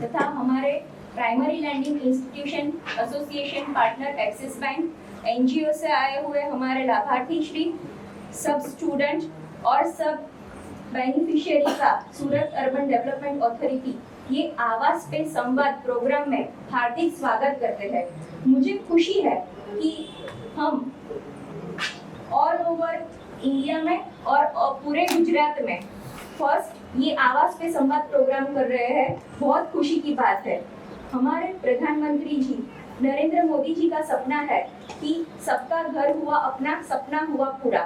तथा हमारे primary landing institution association partner Axis bank, NGO से आए हुए हमारे लाभार्थी श्री, सब स्टूडेंट और सब बेनिफिशियरी का सूरत अर्बन डेवलपमेंट अथॉरिटी ये आवास पे संवाद प्रोग्राम में हार्दिक स्वागत करते हैं। मुझे खुशी है कि हम ऑल ओवर इंडिया में और पूरे गुजरात में फर्स्ट ये आवास पे संवाद प्रोग्राम कर रहे हैं। बहुत खुशी की बात है। हमारे प्रधानमंत्री जी नरेंद्र मोदी जी का सपना है कि सबका घर हुआ अपना, सपना हुआ पूरा,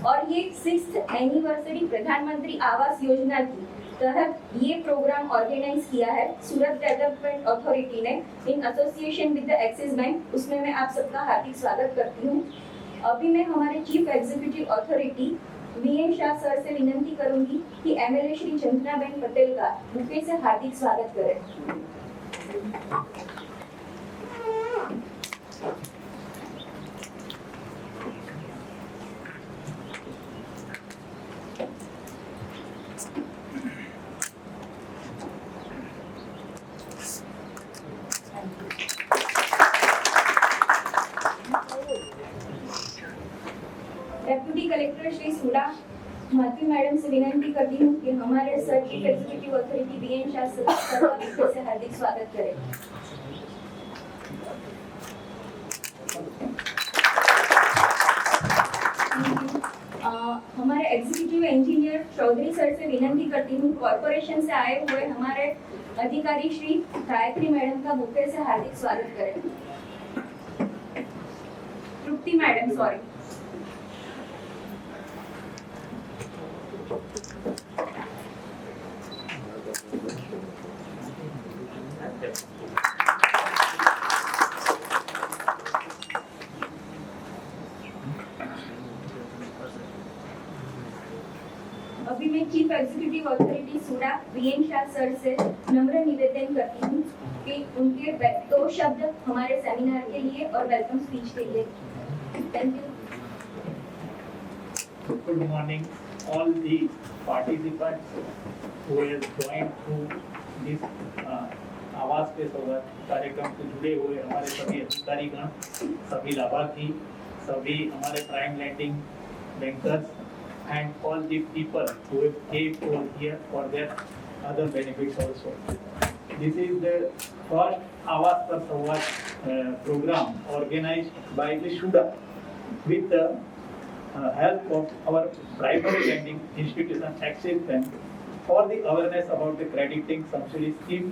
और ये 6th एनिवर्सरी प्रधानमंत्री आवास योजना की तहत ये प्रोग्राम ऑर्गेनाइज किया है सूरत डेवलपमेंट अथॉरिटी ने in association with the axis bank. उसमें मैं आप सबका हार्दिक स्वागत करती हूँ। अभी मैं हमारे chief executive authority VN Shah sir से विनंती करूंगी कि एमएलए श्री चंदनाबेन पटेल का बुके से हार्दिक स्वागत करें। Deputy collector Shri SUDA Mathur madam से विनंती करती हूँ कि हमारे sir chief executive authority VN Shah sir का बुके से हार्दिक स्वागत करें। हमारे एग्जीक्यूटिव इंजीनियर चौधरी सर से विनंती करती हूँ कॉर्पोरेशन से आए हुए हमारे अधिकारी श्री गायत्री मैडम का बुके से हार्दिक स्वागत करें। Tripti madam, sorry. अभी मैं chief executive authority SUDA VN Shah sir से नम्र निवेदन करती हूँ कि उनके 2 शब्द हमारे सेमिनार के लिए और वेलकम स्पीच के लिए। Thank you. Good morning, all the participants who have joined through this आवास पे संवाद कार्यक्रम से जुड़े हुए हमारे सभी अधिकारीगण, सभी लाभार्थी, सभी हमारे prime landing bankers and all the people who have came over here for their other benefits also. This is the first Awas Par Sanwad program organized by the SHUDA with the help of our primary lending institution Axis Bank for the awareness about the crediting subsidy scheme,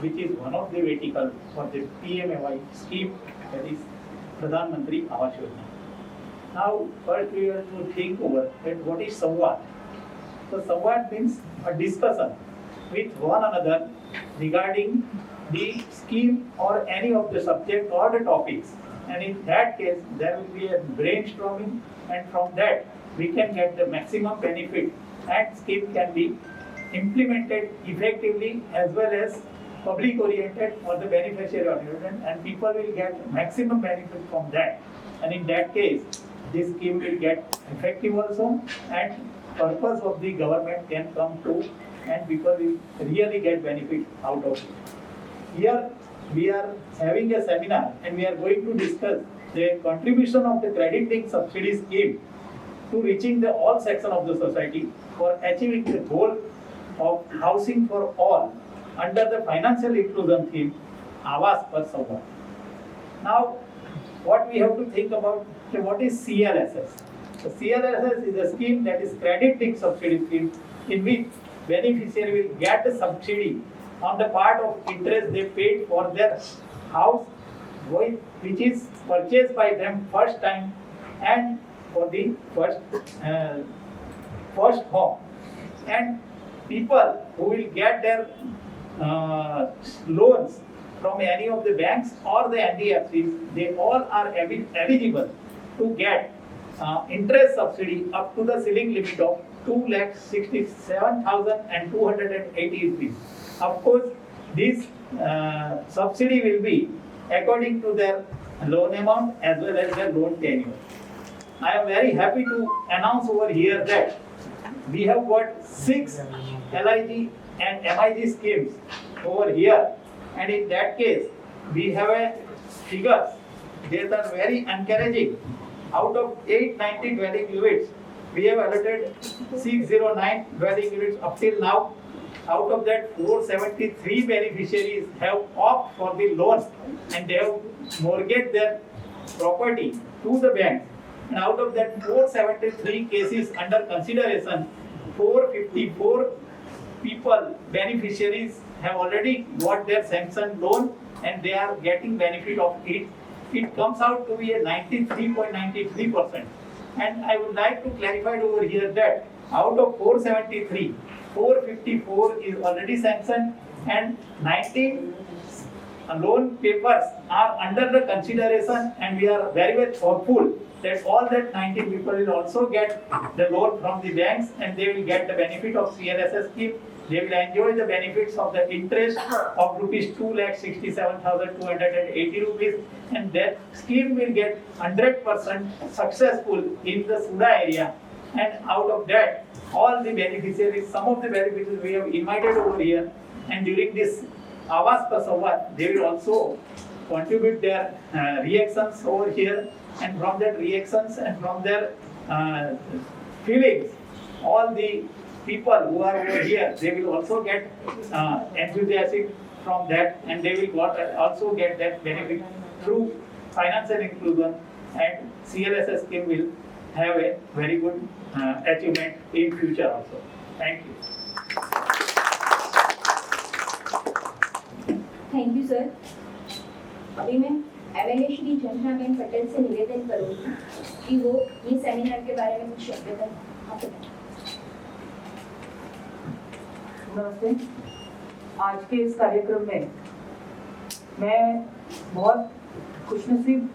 which is one of the verticals for the PMAY scheme, that is Pradhan Mantri Awas Yojana. Now, first we have to think over that what is Samvad. So Samvad means a discussion with one another regarding the scheme or any of the subject or the topics. And in that case, there will be a brainstorming, and from that we can get the maximum benefit, and scheme can be implemented effectively as well as public oriented for the beneficiary oriented, and people will get maximum benefit from that. And in that case, this scheme will get effective also, and purpose of the government can come true, and people will really get benefit out of it. Here we are having a seminar, and we are going to discuss the contribution of the credit linked subsidy scheme to reaching the all section of the society for achieving the goal of housing for all under the financial inclusion theme Awas Par Sanwad. Now, what we have to think about, what is CLSS? So CLSS is a scheme that is credit linked subsidy scheme in which beneficiary will get a subsidy on the part of interest they paid for their house, which is purchased by them first time and for the first home. And people who will get their loans from any of the banks or the NBFCs, they all are eligible to get interest subsidy up to the ceiling limit of 2,67,280 rupees. Of course, this subsidy will be according to their loan amount as well as their loan tenure. I am very happy to announce over here that we have got 6 LIG and MIG schemes over here and in that case, we have a figures. They are very encouraging. Out of 890 dwelling units, we have allotted 609 dwelling units up till now. Out of that, 473 beneficiaries have opted for the loan and they have mortgaged their property to the bank. And out of that 473 cases under consideration, 454 people, beneficiaries, have already got their sanctioned loan and they are getting benefit of it. It comes out to be a 93.93%. And I would like to clarify over here that out of 473, 454 is already sanctioned and 19 loan papers are under the consideration, and we are very much hopeful that all that 19 people will also get the loan from the banks and they will get the benefit of CLSS scheme. They will enjoy the benefits of the interest of rupees 2,67,280 rupees, and that scheme will get 100% successful in the Suda area. And out of that, all the beneficiaries, some of the beneficiaries we have invited over here, and during this Awas Ka Sanvad, they will also contribute their reactions over here, and from that reactions and from their feelings, all the people who are over here, they will also get enthusiastic from that, and they will also get that benefit through financial inclusion, and CLSS scheme will have a very good achievement in future also. Thank you. Thank you sir. अभी मैं MLA Shri जंजनाबेन Patel से निवेदन करूंगी कि वो ये seminar के बारे में कुछ शब्द बताएं। नमस्ते। आज के इस कार्यक्रम में मैं बहुत खुशनसीब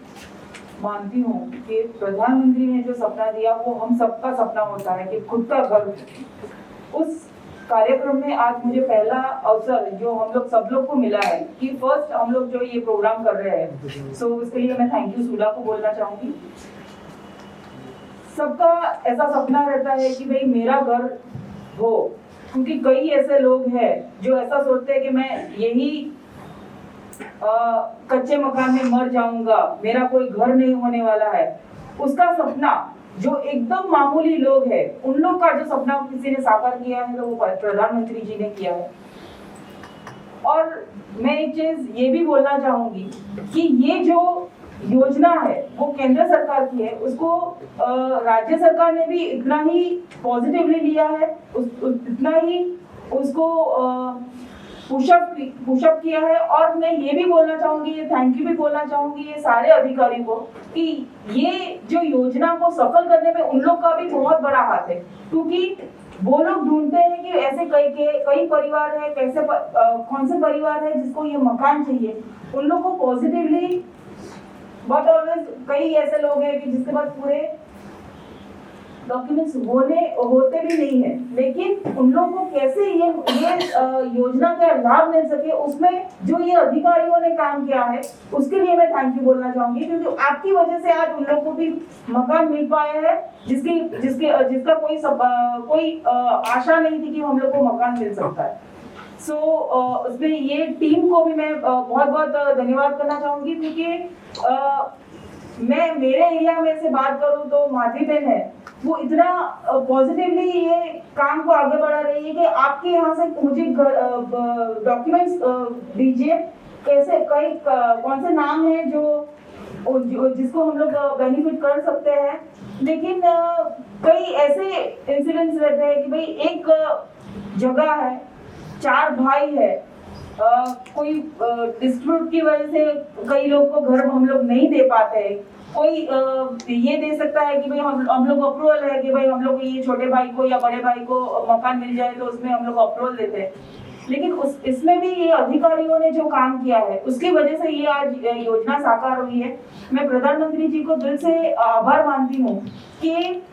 मानती हूँ कि प्रधानमंत्री ने जो सपना दिया वो हम सबका सपना होता है कि खुद का घर। उस कार्यक्रम में आज मुझे पहला अवसर जो हम लोग सब लोग को मिला है कि फर्स्ट हम लोग जो ये प्रोग्राम कर रहे हैं, सो उसके लिए मैं थैंक यू सूडा को बोलना चाहूंगी। सबका ऐसा सपना रहता है कि भाई मेरा घर हो, क्योंकि कई ऐसे लोग हैं जो ऐसा सोचते हैं कि मैं यही कच्चे मकान में मर जाऊंगा, मेरा कोई घर नहीं होने वाला है। उसका सपना जो एकदम मामूली लोग हैं, उन लोग का जो सपना किसी ने साकार किया है तो वो प्रधानमंत्री जी ने किया है। और मैं एक चीज ये भी बोलना चाहूंगी कि ये जो योजना है वो केंद्र सरकार की है, उसको राज्य सरकार ने भी इतना ही पॉजिटिवली लिया है, इतना ही उसको पुशअप किया है। और मैं ये भी बोलना चाहूंगी, थैंक यू भी बोलना चाहूंगी ये सारे अधिकारियों को कि ये जो योजना को सफल करने में उन लोग का भी बहुत बड़ा हाथ है, क्योंकि वो लोग ढूंढते हैं कि ऐसे कई परिवार है, कैसे कौन से परिवार है जिसको ये मकान चाहिए। उन लोग को पॉजिटिवली, बट ऑलवेज कई ऐसे लोग हैं कि जिसके पास पूरे डॉक्यूमेंट्स होते भी नहीं है, लेकिन उन लोगों को कैसे ये योजना का लाभ मिल सके, उसमें जो ये अधिकारियों ने काम किया है उसके लिए मैं थैंक यू बोलना चाहूंगी, क्योंकि आपकी वजह से आज उन लोगों को भी मकान मिल पाया है जिसका कोई आशा नहीं थी कि हम लोग को मकान मिल सकता है। सो उसमें ये टीम को भी मैं बहुत बहुत धन्यवाद करना चाहूंगी, क्योंकि मैं मेरे एरिया में से बात करूं तो माधवी बहन है, वो इतना पॉजिटिवली ये काम को आगे बढ़ा रही है कि आपके यहाँ से मुझे डॉक्यूमेंट्स दीजिए, कैसे कौन से नाम है जो जिसको हम लोग बेनिफिट कर सकते हैं। लेकिन कई ऐसे इंसिडेंट्स रहते हैं कि भाई एक जगह है, 4 भाई है, कोई डिस्प्यूट की वजह से कई लोग को घर हम लोग नहीं दे पाते। कोई ये दे सकता है कि भाई हम लोग अप्रूवल है कि भाई हम लोग ये छोटे भाई को या बड़े भाई को मकान मिल जाए तो उसमें हम लोग अप्रूवल देते हैं, लेकिन इसमें भी ये अधिकारियों ने जो काम किया है उसकी वजह से ये आज योजना साकार हुई है। मैं प्रधानमंत्री जी को दिल से आभार मानती हूँ कि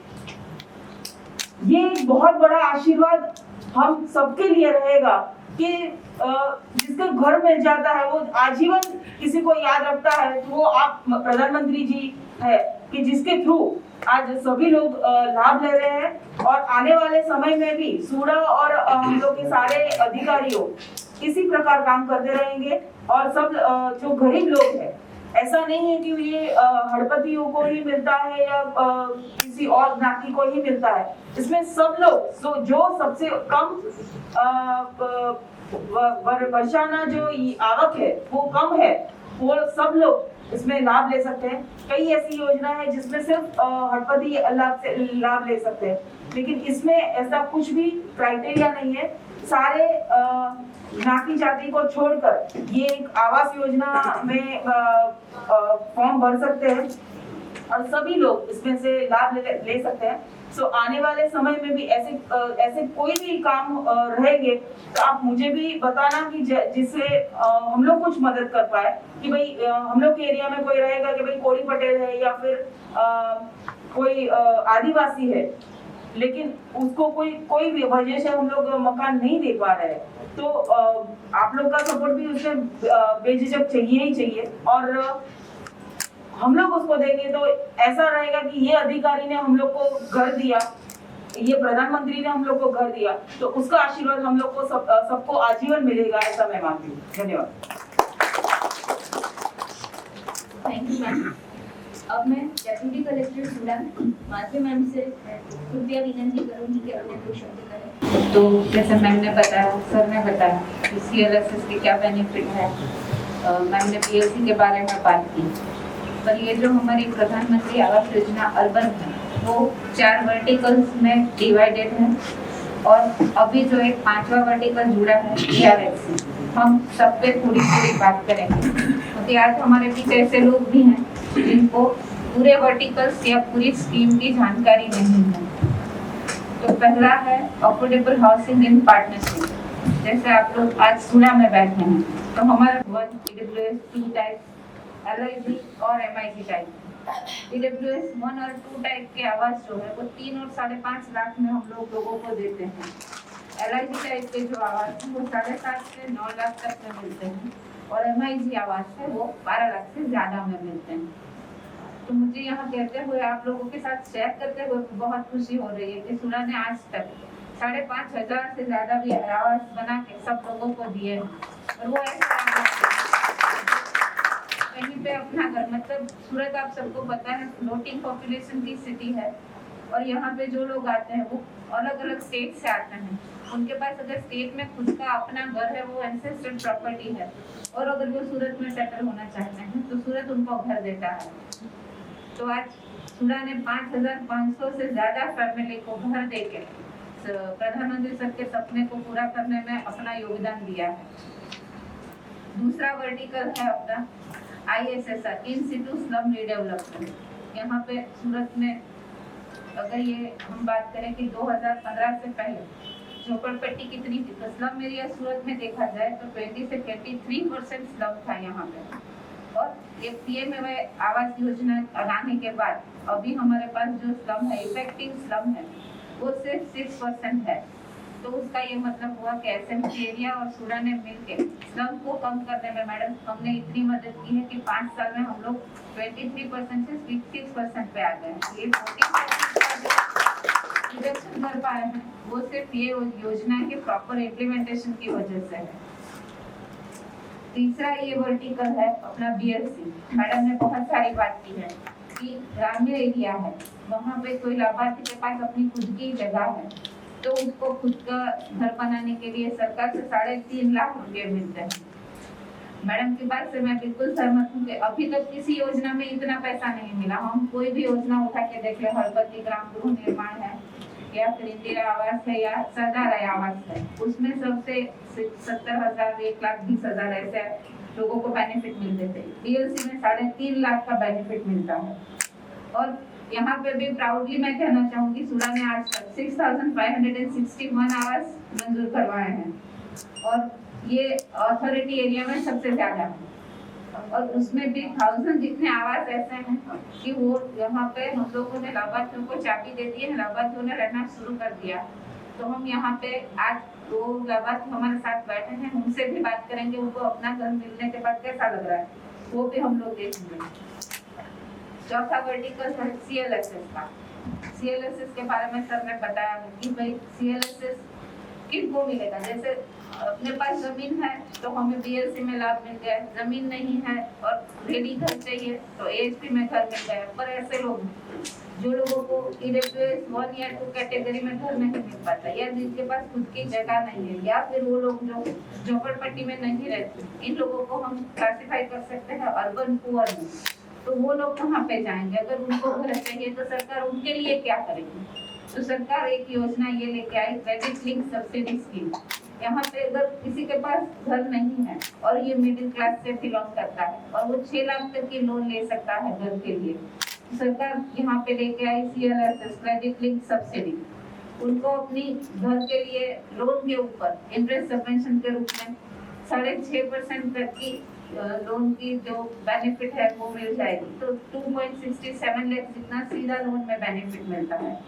ये बहुत बड़ा आशीर्वाद हम सबके लिए रहेगा कि जिसका घर मिल जाता है वो आजीवन किसी को याद रखता है, तो वो आप प्रधानमंत्री जी है कि जिसके थ्रू आज सभी लोग लाभ ले रहे हैं। और आने वाले समय में भी सूडा और हम लोग के सारे अधिकारियों इसी प्रकार काम करते रहेंगे। और सब जो गरीब लोग हैं, ऐसा नहीं है कि ये हड़पतियों को ही मिलता है या किसी और ज्ञाति को ही मिलता है। इसमें सब लोग जो सबसे कम वर्षाना जो आवक है वो कम है, वो सब लोग इसमें लाभ ले सकते हैं। कई ऐसी योजना है जिसमें सिर्फ हड़पति लाभ ले सकते हैं, लेकिन इसमें ऐसा कुछ भी क्राइटेरिया नहीं है। सारे ज्ञाति जाति को छोड़कर ये एक आवास योजना में फॉर्म भर सकते हैं और सभी लोग इसमें से लाभ ले सकते हैं। सो आने वाले समय में भी ऐसे कोई भी काम रहेंगे तो आप मुझे भी बताना कि जिससे हम लोग कुछ मदद कर पाए। कि भाई हम लोग के एरिया में कोई रहेगा कि भाई कोड़ी पटेल है या फिर कोई आदिवासी है, लेकिन उसको कोई भी वजह से हम लोग मकान नहीं दे पा रहे हैं, तो आप लोग का सपोर्ट भी उसमें बेझिझक चाहिए ही चाहिए। और हम लोग उसको देंगे तो ऐसा रहेगा कि ये अधिकारी ने हम लोग को घर दिया, ये प्रधानमंत्री ने हम लोग को घर दिया, तो उसका आशीर्वाद हम लोग को सबको आजीवन मिलेगा, ऐसा मैं मानती हूँ। धन्यवाद। Thank you ma'am. अब मैं डेप्यूटी कलेक्टर सूरन माधवी मैम से कृपया विनती करूंगी कि अपने कुछ शब्द करें। तो जैसे मैम ने बताया, सर ने बताया कि CLSS के क्या बेनिफिट है, मैम ने PLC के बारे में बात की। पर ये जो हमारी प्रधानमंत्री आवास योजना अर्बन है वो 4 वर्टिकल्स में डिवाइडेड है और अभी जो एक 5वां वर्टिकल जुड़ा है ERS, हम सब पे थोड़ी बात करेंगे क्योंकि आज हमारे बीच ऐसे लोग भी हैं जिनको पूरे वर्टिकल्स या पूरी स्कीम की जानकारी नहीं है। तो पहला है अफोर्डेबल हाउसिंग इन पार्टनरशिप। जैसे आप लोग आज सूरा में बैठे हैं तो हमारा 1 EWS 2 टाइप LIG और MIG टाइप। EWS 1 और 2 टाइप के आवास जो है वो 3 और 5.5 लाख में हम लोगों को देते हैं। LIG टाइप के जो आवास है वो 7.5 से 9 लाख तक में मिलते हैं और MIG आवास है वो 12 लाख से ज्यादा में मिलते हैं। तो मुझे यहाँ कहते हुए आप लोगों के साथ शेयर करते हुए बहुत खुशी हो रही है कि सूरा ने आज तक 5,500 से ज्यादा भी आवास बना के सब लोगों को दिए हैं। और वो ऐसा कहीं पे अपना घर, मतलब सूरत आप सबको पता है फ्लोटिंग पॉपुलेशन की सिटी है और यहाँ पे जो लोग आते हैं वो अलग अलग स्टेट से आते हैं। उनके पास अगर स्टेट में खुद का अपना घर है, वो एंसेस्ट्रल प्रॉपर्टी है और अगर वो सूरत में सेटल होना चाहते हैं तो सूरत उनको घर देता है। तो आज सूरा ने 5,500 से ज्यादा फैमिली को घर देके प्रधानमंत्री सर के सपने को पूरा करने में अपना योगदान दिया है। दूसरा वर्टिकल है अपना ISSR, इन सिटू स्लम रीडेवलपमेंट। यहाँ पे सूरत में अगर ये हम बात करें कि 2015 से पहले झोपड़पट्टी कितनी थी, तो स्लम एरिया सूरत में देखा जाए तो 20 से 23% स्लम था यहाँ पे। और ये PMAY आवास योजना लाने के बाद अभी हमारे पास जो स्लम है, इफेक्टिव स्लम है, वो सिर्फ 6% है। तो उसका ये मतलब हुआ कि SMC एरिया और सूरा ने मिलके स्लम को कम करने में मैडम हमने इतनी मदद की है कि 5 साल में हम लोग 23% से 6% पे आ गए हैं। ये 40% रिडक्शन कर पाए हैं, वो सिर्फ ये योजना के प्रॉपर इम्प्लीमेंटेशन की वजह से है। तीसरा ये वर्टिकल है अपना BLC। मैडम ने बहुत सारी बात की है कि ग्रामीण एरिया है, वहाँ पे कोई लाभार्थी के पास अपनी खुद की जगह है तो उसको खुद का घर बनाने के लिए सरकार से 3.5 लाख रुपए मिलते हैं। मैडम की बात से मैं बिल्कुल सहमत हूँ कि अभी तक किसी योजना में इतना पैसा नहीं मिला। हम कोई भी योजना उठा के देख ले, हड़पति ग्राम गृह निर्माण है या फिर इंदिरा आवास है या सरदार आवास है, उसमें सबसे 70,000 1,20,000 ऐसे लोगों को बेनिफिट मिलते थे। BLC में 3.5 लाख का बेनिफिट मिलता है। और यहाँ पे भी प्राउडली मैं कहना चाहूंगी सूरा ने आज तक 6,561 आवास मंजूर करवाए हैं और ये अथॉरिटी एरिया में सबसे ज्यादा है। और उसमें भी 1000 जितने आवास ऐसे हैं कि वो यहाँ पे हम लोगों ने लाभार्थियों को चाबी दे दी है, लाभार्थियों ने रहना शुरू कर दिया। तो हम यहाँ पे आज वो लाभार्थी हमारे साथ बैठे हैं, उनसे भी बात करेंगे, उनको अपना घर मिलने के बाद कैसा लग रहा है वो भी हम लोग देखेंगे। चौथा वर्टिकल है CLSS का। CLSS के बारे में सर ने बताया कि भाई CLSS किनको मिलेगा। जैसे अपने पास जमीन है तो हमें BLC में लाभ मिल गया, जमीन नहीं है और रेडी घर चाहिए तो ASP में घर मिल गया। पर ऐसे लोग जो लोगों को EWS 1 या 2 कैटेगरी में घर नहीं मिल पाता, या जिनके पास खुद की जगह नहीं है, या फिर वो लोग जो झोपड़पट्टी में नहीं रहते, इन लोगों को हम क्लासिफाई कर सकते हैं अर्बन पुअर में। तो वो लोग कहाँ पे जाएंगे? अगर उनको घर चाहिए तो सरकार उनके लिए क्या करेगी? तो सरकार एक योजना ये लेके आई, क्रेडिट लिंक सब्सिडी स्कीम। यहाँ पे अगर किसी के पास घर नहीं है और ये मिडिल क्लास से बिलोंग करता है और वो 6 लाख तक की लोन ले सकता है घर के लिए, तो सरकार यहाँ पे लेके आई CLSS क्रेडिट लिंक सब्सिडी। उनको अपनी घर के लिए लोन के ऊपर इंटरेस्ट सबवेंशन के रूप में 6.5% तक की लोन की जो बेनिफिट है वो मिल जाएगी। तो 2.67 लाख जितना सीधा लोन में बेनिफिट मिलता है।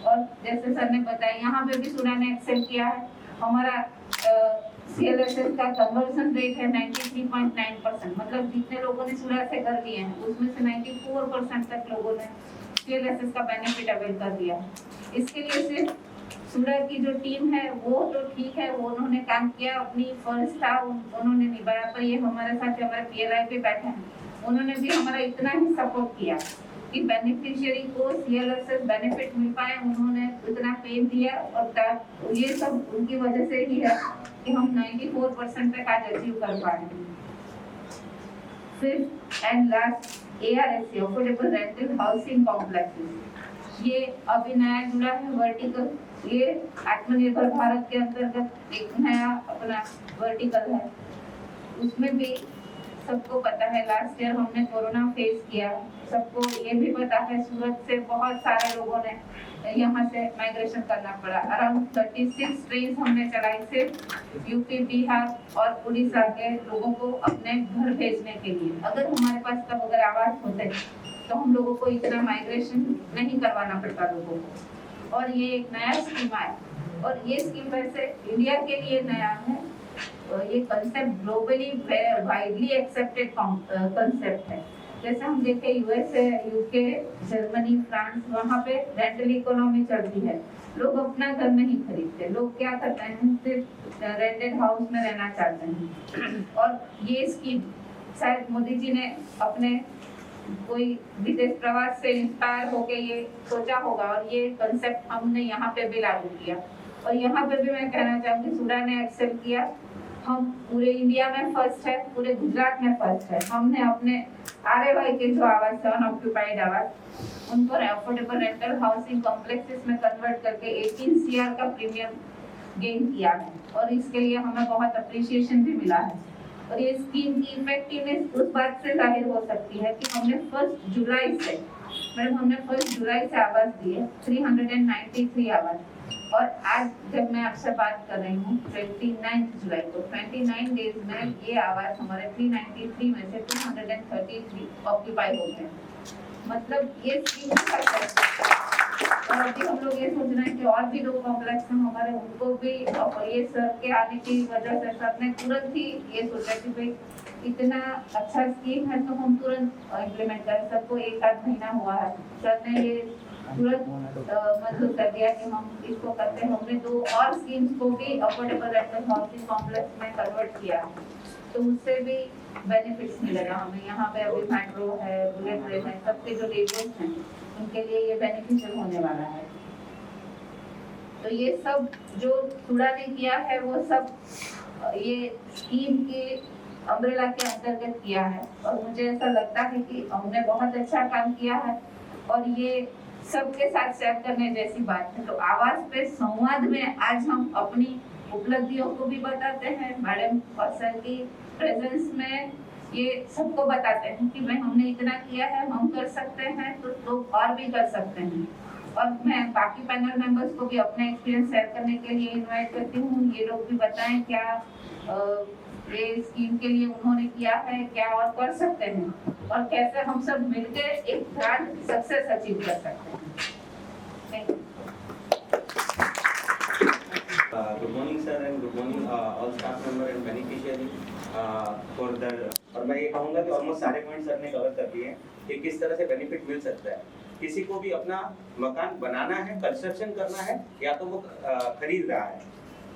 और जैसे सर ने बताया, यहाँ पे भी सुरा ने एक्सेल किया है। हमारा CLSS का कन्वर्जन रेट है 93.9%, मतलब जितने लोगों ने सुरा से कर लिए हैं उसमें से 94% तक लोगों ने CLSS का बेनिफिट अवेल कर लिया है। इसके लिए सिर्फ सुरा की जो टीम है वो तो ठीक है, वो उन्होंने काम किया, अपनी फर्ज था उन्होंने निभाया, पर ये हमारे साथ हमारे PLI पे बैठे हैं, उन्होंने भी हमारा इतना ही सपोर्ट किया कि बेनिफिशियरी को CLSS बेनिफिट मिल पाए। उन्होंने इतना पेन दिया और ये सब उनकी वजह से ही है कि हम 94% तक आज अचीव कर पाए। Fifth and last ARSC affordable rental housing complexes, ये अभी नया जुड़ा है वर्टिकल। ये आत्मनिर्भर भारत के अंतर्गत एक नया अपना वर्टिकल है। उसमें भी सबको पता है लास्ट ईयर हमने कोरोना फेस किया, सबको ये भी पता है सूरत से बहुत सारे लोगों ने यहाँ से माइग्रेशन करना पड़ा। अराउंड 36 ट्रेन हमने चलाई सिर्फ यूपी, बिहार और उड़ीसा के लोगों को अपने घर भेजने के लिए। अगर हमारे पास तब अगर आवास होते तो हम लोगों को इतना माइग्रेशन नहीं करवाना पड़ता लोगों को। और ये एक नया स्कीम आया और ये स्कीम वैसे इंडिया के लिए नया है। ये concept globally widely accepted concept है। जैसे हम देखें USA, UK, जर्मनी, फ्रांस, वहाँ पे रेंटल इकोनॉमी चलती है, लोग अपना घर नहीं खरीदते, लोग क्या करते हैं सिर्फ रेंटेड हाउस में रहना चाहते हैं। और ये स्कीम शायद मोदी जी ने अपने कोई विदेश प्रवास से इंस्पायर होके ये सोचा होगा और ये कंसेप्ट हमने यहाँ पे भी लागू किया। और यहाँ पे भी मैं कहना चाहूँगी सुरा ने एक्सेल किया। हम पूरे इंडिया में फर्स्ट है, पूरे गुजरात में फर्स्ट है। हमने अपने RAY के जो आवास है अनऑक्यूपाइड आवास, उनको अफोर्डेबल रेंटल हाउसिंग कॉम्प्लेक्सेस में कन्वर्ट करके 18 CR का प्रीमियम गेन किया है और इसके लिए हमें बहुत अप्रिशिएशन भी मिला है। और ये स्कीम की इफेक्टिवनेस उस बात से जाहिर हो सकती है कि हमने 1 जुलाई से आवास दिए 393 आवास। और आज जब मैं आपसे बात कर रही हूँ 29 जुलाई को, 29 डेज में ये आवास हमारे 393 में से 233 ऑक्यूपाई हो गए। मतलब ये स्कीम और अभी हम लोग ये सोच रहे हैं कि और भी 2 कॉम्प्लेक्स हैं हमारे, उनको भी ये सर के आने की वजह से सर ने तुरंत ही ये सोचा कि भाई इतना अच्छा स्कीम है तो हम तुरंत इम्प्लीमेंट करें। सबको 1-8 महीना हुआ है, सर ने ये तुरंत मंजूर कर दिया कि हम इसको करते हैं। हमने 2 और स्कीम्स को भी अफोर्डेबल रेंटल हाउसिंग कॉम्प्लेक्स में कन्वर्ट किया है, तो उससे भी बेनिफिट्स मिलेगा हमें। यहाँ पे अभी मेट्रो है, बुलेट ट्रेन है, सबके जो लेबर्स हैं उनके लिए ये बेनिफिशियल होने वाला है। तो ये सब जो सुरा ने किया है वो सब ये स्कीम के अम्ब्रेला के अंतर्गत किया है और मुझे ऐसा लगता है कि हमने बहुत अच्छा काम किया है और ये सबके साथ शेयर करने जैसी बात है। तो आवास पे संवाद में आज हम अपनी उपलब्धियों को भी बताते हैं, मैडम और सर की प्रेजेंस में ये सबको बताते हैं कि भाई हमने इतना किया है, हम कर सकते हैं तो लोग और भी कर सकते हैं। और मैं बाकी पैनल मेंबर्स को भी अपना एक्सपीरियंस शेयर करने के लिए इनवाइट करती हूँ। ये लोग भी बताएं क्या ये स्कीम के लिए उन्होंने किया है, क्या और कर सकते हैं और कैसे हम सब मिलकर एक ग्रांड सक्सेस अचीव कर सकते हैं। Thank you. Good morning sir and good morning all staff member and beneficiary for the और मैं ये कहूँगा कि ऑलमोस्ट सारे पॉइंट सर ने कवर कर दिए हैं कि किस तरह से बेनिफिट मिल सकता है। किसी को भी अपना मकान बनाना है, कंस्ट्रक्शन करना है या तो वो खरीद रहा है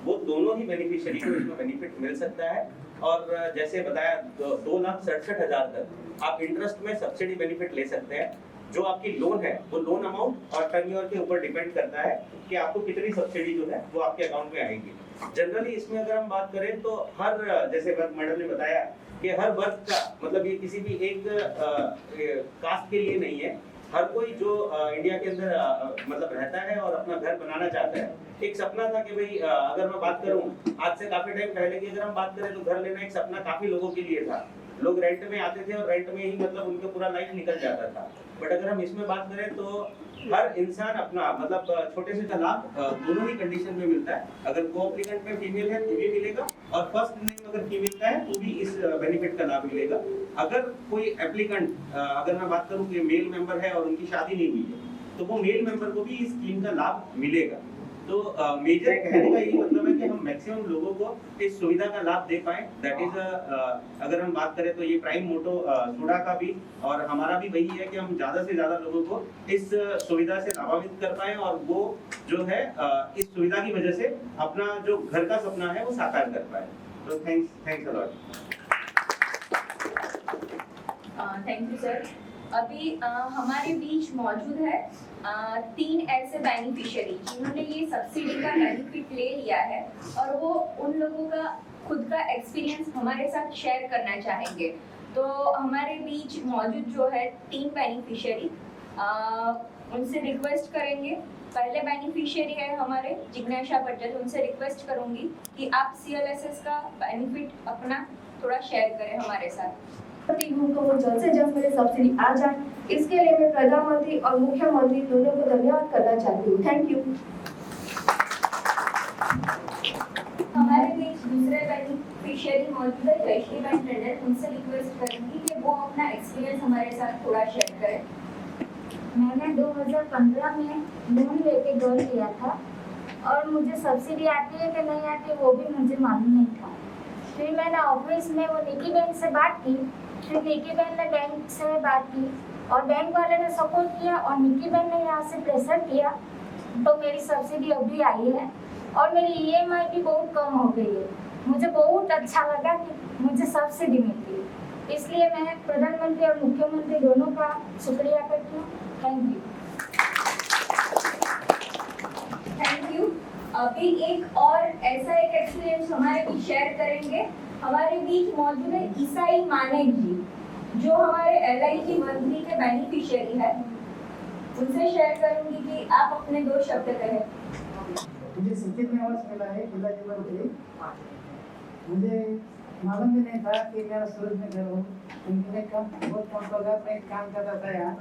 वो दोनों ही बेनिफिशियरी को इसमें बेनिफिट मिल सकता है। और जैसे बताया 2,67,000 तक आप इंटरेस्ट में सब्सिडी बेनिफिट ले सकते हैं। जो आपकी लोन है वो लोन अमाउंट और टर्न्योर के ऊपर डिपेंड करता है कि आपको कितनी सब्सिडी जो है वो आपके अकाउंट में आएगी। जनरली इसमें अगर हम बात करें तो हर, जैसे मैडम ने बताया कि हर वर्ग का, मतलब ये किसी भी एक कास्ट के लिए नहीं है, हर कोई जो इंडिया के अंदर मतलब रहता है और अपना घर बनाना चाहता है। एक सपना था कि भाई अगर मैं बात करूं आज से काफी टाइम पहले की अगर हम बात करें तो घर लेना एक सपना काफी लोगों के लिए था। लोग रेंट में आते थे और रेंट में ही मतलब उनका पूरा लाइफ निकल जाता था। बट अगर हम इसमें बात करें तो हर इंसान अपना मतलब छोटे से का लाभ दोनों ही कंडीशन में मिलता है। अगर को एप्लीकेंट में फीमेल है तो भी मिलेगा और फर्स्ट नेम अगर फीमेल का है तो भी इस बेनिफिट का लाभ मिलेगा। अगर कोई एप्लीकेंट अगर मैं बात करूं कि मेल मेंबर है और उनकी शादी नहीं हुई है तो वो मेल मेंबर को भी इस स्कीम का लाभ मिलेगा। तो मेजर कहने का यही मतलब है कि हम मैक्सिमम लोगों को इस सुविधा का लाभ दे पाएं। दैट इज अगर हम बात करें तो ये प्राइम मोटो सोडा का भी और हमारा भी वही है कि हम ज्यादा से ज्यादा लोगों को इस सुविधा से लाभान्वित कर पाएं और वो जो है इस सुविधा की वजह से अपना जो घर का सपना है वो साकार कर पाए। तो thanks a lot. Thank you sir. अभी हमारे बीच मौजूद है 3 ऐसे बेनिफिशियरी जिन्होंने ये सब्सिडी का बेनिफिट ले लिया है और वो उन लोगों का खुद का एक्सपीरियंस हमारे साथ शेयर करना चाहेंगे। तो हमारे बीच मौजूद जो है 3 बेनिफिशियरी, उनसे रिक्वेस्ट करेंगे। पहले बेनिफिशियरी है हमारे जिज्ञासा पटेल, उनसे रिक्वेस्ट करूंगी कि आप CLSS का बेनिफिट अपना थोड़ा शेयर करें हमारे साथ। हूँ तो वो जल्द से जल्द मेरे सब्सिडी आ जाए, इसके लिए मैं प्रधानमंत्री और मुख्यमंत्री दोनों को धन्यवाद करना चाहती हूँ। Thank you. हमारे बीच दूसरे बेनिफिशियरी मौजूद है जयश्री बहन टंडन, उनसे रिक्वेस्ट करूंगी कि वो अपना एक्सपीरियंस हमारे साथ थोड़ा शेयर करें। मैंने 2015 में लोन लेके घर लिया था और मुझे सब्सिडी आती है कि नहीं आती है वो भी मुझे मालूम नहीं था। फिर मैंने ऑफिस में वो निकी बैंक से बात की, फिर निकी बैंक ने बैंक से बात की और बैंक वाले ने सपोर्ट किया और निकी बैंक ने यहाँ से प्रेशर किया तो मेरी सब्सिडी अभी आई है और मेरी EMI भी बहुत कम हो गई है। मुझे बहुत अच्छा लगा कि मुझे सब्सिडी मिलती है, इसलिए मैं प्रधानमंत्री और मुख्यमंत्री दोनों का शुक्रिया करती हूँ। Thank you. अभी एक और ऐसा एक एक्सपीरियंस हमारे बीच शेयर करेंगे। हमारे बीच मौजूद है ईसाई मानेक जी, जो हमारे LIG मंथली के बेनिफिशियरी है। उनसे शेयर करूंगी कि आप अपने 2 शब्द कहें। मुझे संकेत में आवाज मिला है LIG मंथली। मुझे मालूम भी नहीं था कि मेरा सूरज में घर हो। उनके काम बहुत कम लगा, मैं काम करता था यहाँ।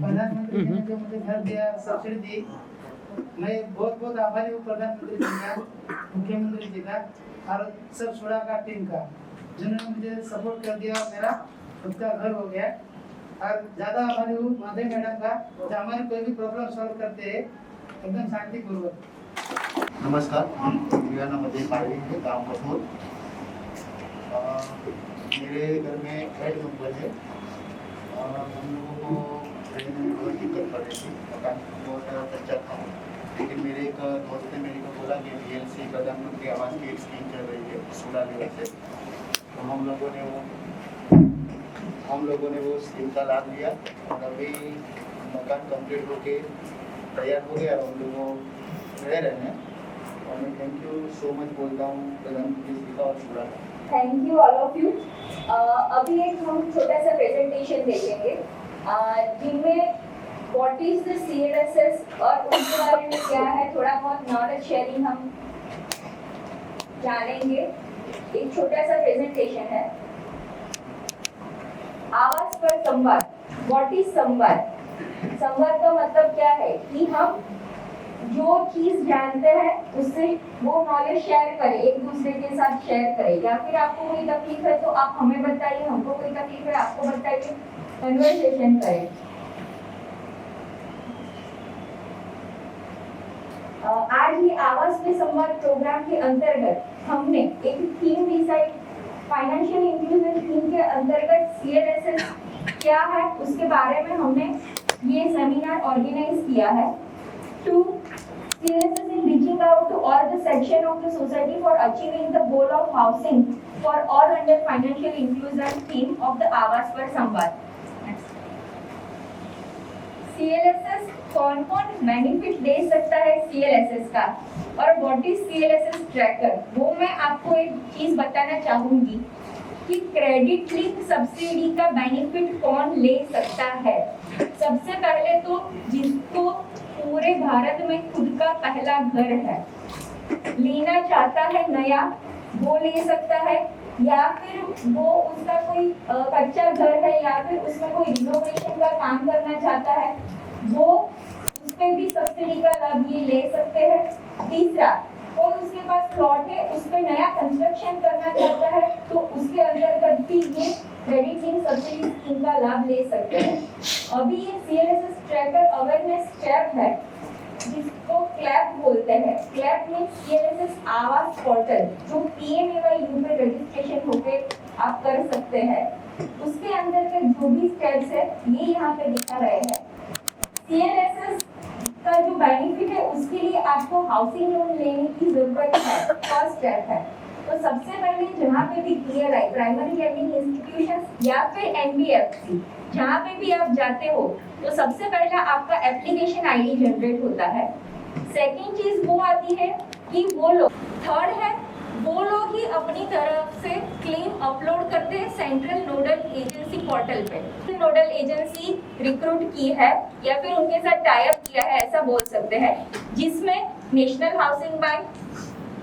प्रधानमंत्री जी ने जो मुझे घर दिया, सब्सिडी दी, मैं बहुत बहुत आभारी हूँ प्रधानमंत्री जी का, मुख्यमंत्री जी का और सब सोडा का टीम का, जिन्होंने मुझे सपोर्ट कर दिया और मेरा खुद का घर हो गया। और ज़्यादा आभारी हूँ माधव मैडम का, जो हमारी कोई भी प्रॉब्लम सॉल्व करते हैं एकदम शांतिपूर्वक। नमस्कार, मेरा नाम अजय पाड़वी है, गाँव कपूर। मेरे घर में 8 मेंबर है और हम लोगों को रहने में बहुत दिक्कत पड़ रही थी, मकान बहुत कच्चा था। लेकिन मेरे एक दोस्त ने मेरे को बोला कि VLC प्रधानमंत्री आवास की एक स्कीम चल रही है सोडा लेवल से, तो हम लोगों ने वो स्कीम का लाभ लिया और अभी मकान कंप्लीट होके तैयार हो गया और हम लोग रह रहे हैं। और मैं थैंक यू सो मच बोलता हूँ प्रधानमंत्री जी का और सोडा का। Thank you all of you. अभी एक हम छोटा सा प्रेजेंटेशन देखेंगे जिनमें व्हाट इज द CLSS और उसके बारे में क्या है थोड़ा बहुत नॉलेज शेयरिंग हम जानेंगे। एक छोटा सा प्रेजेंटेशन है। आवास पर संवाद। व्हाट इज संवाद? संवाद का मतलब क्या है कि हम जो चीज जानते हैं उससे वो नॉलेज शेयर करें, एक दूसरे के साथ शेयर करें। या फिर आपको कोई तकलीफ है तो आप हमें बताइए, हमको कोई तकलीफ है आपको बताइए, कन्वर्सेशन करें। आज ये आवास पे संवाद प्रोग्राम के अंतर्गत हमने एक theme decide, financial inclusion theme के अंतर्गत CLSS क्या है उसके बारे में हमने ये सेमिनार ऑर्गेनाइज किया है। To CLSS in reaching out to all the sections direction of the society for achieving the goal of housing for all under financial inclusion theme of the आवास पर संवाद। CLSS कौन कौन बेनिफिट ले सकता है CLSS का, और व्हाट इज CLSS ट्रैकर, वो मैं आपको एक चीज बताना चाहूंगी कि क्रेडिट लिंक सब्सिडी का बेनिफिट कौन ले सकता है। सबसे पहले तो जिसको पूरे भारत में खुद का पहला घर है, लेना चाहता है नया, वो ले सकता है, या फिर वो उसका कोई कच्चा घर है या फिर उसमें कोई रिनोवेशन का काम करना चाहता है, वो उस पे भी सब्सिडी का लाभ ये ले सकते हैं। तीसरा, और उसके पास प्लॉट है, उस पे नया कंस्ट्रक्शन करना चाहता है, तो उसके अंतर्गत भी ये क्रेडिट लिंक सब्सिडी स्कीम का लाभ ले सकते हैं। अभी ये CLSS ट्रैकर अवेयरनेस स्टेप है जिसको क्लैप बोलते हैं। क्लैप में CLSS आवास पोर्टल जो PMAY में रजिस्ट्रेशन होके आप कर सकते हैं, उसके अंदर के जो भी स्टेप्स है ये यहाँ पे दिखा रहे हैं। CLSS का जो बेनिफिट है उसके लिए आपको हाउसिंग लोन लेने की जरूरत है, फर्स्ट स्टेप है। तो सबसे पहले जहाँ पे भी PLI प्राइमरी लैंडिंग इंस्टीट्यूशंस या फिर NBFC जहाँ पे भी आप जाते हो, तो सबसे पहला आपका एप्लीकेशन ID जनरेट होता है। सेकंड चीज वो आती है कि वो लोग, थर्ड है वो लोग ही अपनी तरफ से क्लेम अपलोड करते हैं सेंट्रल नोडल एजेंसी पोर्टल पे। नोडल एजेंसी रिक्रूट की है या फिर उनके साथ टाई अप किया है ऐसा बोल सकते हैं, जिसमें नेशनल हाउसिंग बैंक,